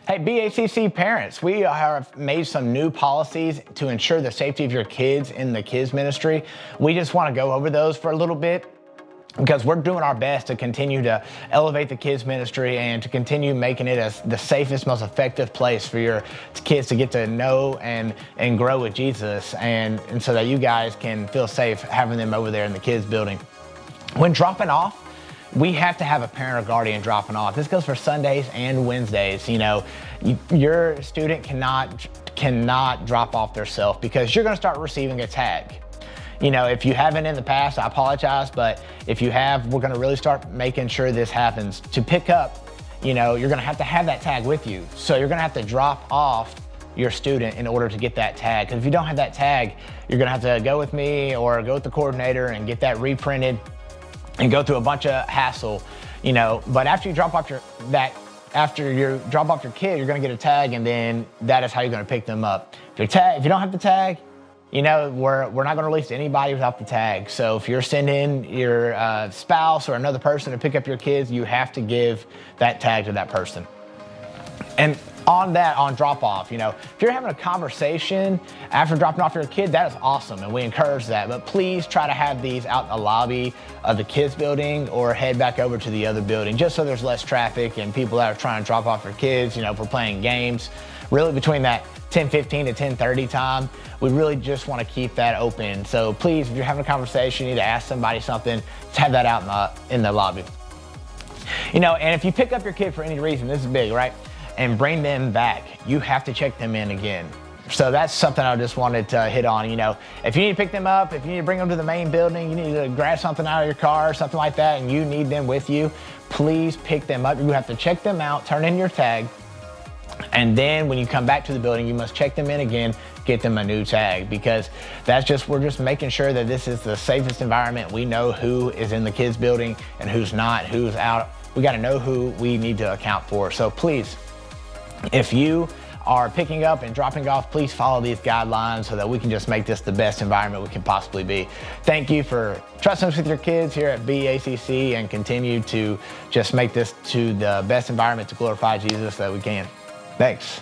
Hey, BACC parents, we have made some new policies to ensure the safety of your kids in the kids ministry. We just want to go over those for a little bit because we're doing our best to continue to elevate the kids ministry and to continue making it as the safest, most effective place for your kids to get to know and grow with Jesus, and so that you guys can feel safe having them over there in the kids building. When dropping off, we have to have a parent or guardian dropping off. This goes for Sundays and Wednesdays. You know, your student cannot drop off themselves because you're gonna start receiving a tag. You know, if you haven't in the past, I apologize, but if you have, we're gonna really start making sure this happens. To pick up, you know, you're gonna have to have that tag with you. So you're gonna have to drop off your student in order to get that tag. Because if you don't have that tag, you're gonna have to go with me or go with the coordinator and get that reprinted and go through a bunch of hassle, you know. But after you drop off your kid, you're gonna get a tag, and then that is how you're gonna pick them up. If you don't have the tag, you know, we're not gonna release anybody without the tag. So if you're sending your spouse or another person to pick up your kids, you have to give that tag to that person. And on drop off, you know, if you're having a conversation after dropping off your kid, that is awesome, and we encourage that. But please try to have these out in the lobby of the kids building or head back over to the other building, just so there's less traffic and people that are trying to drop off their kids, you know, for playing games. Really between that 10:15 to 10:30 time, we really just want to keep that open. So please, if you're having a conversation, you need to ask somebody something, just have that out in the lobby. You know, and if you pick up your kid for any reason, this is big, right? And bring them back, you have to check them in again. So that's something I just wanted to hit on. You know, if you need to pick them up, if you need to bring them to the main building, you need to grab something out of your car or something like that, and you need them with you, please pick them up. You have to check them out, turn in your tag, and then when you come back to the building, you must check them in again, get them a new tag, because we're just making sure that this is the safest environment. We know who is in the kids building and who's not, who's out. We got to know who we need to account for. So please, if you are picking up and dropping off, please follow these guidelines so that we can just make this the best environment we can possibly be. Thank you for trusting us with your kids here at BACC, and continue to just make this to the best environment to glorify Jesus that we can. Thanks.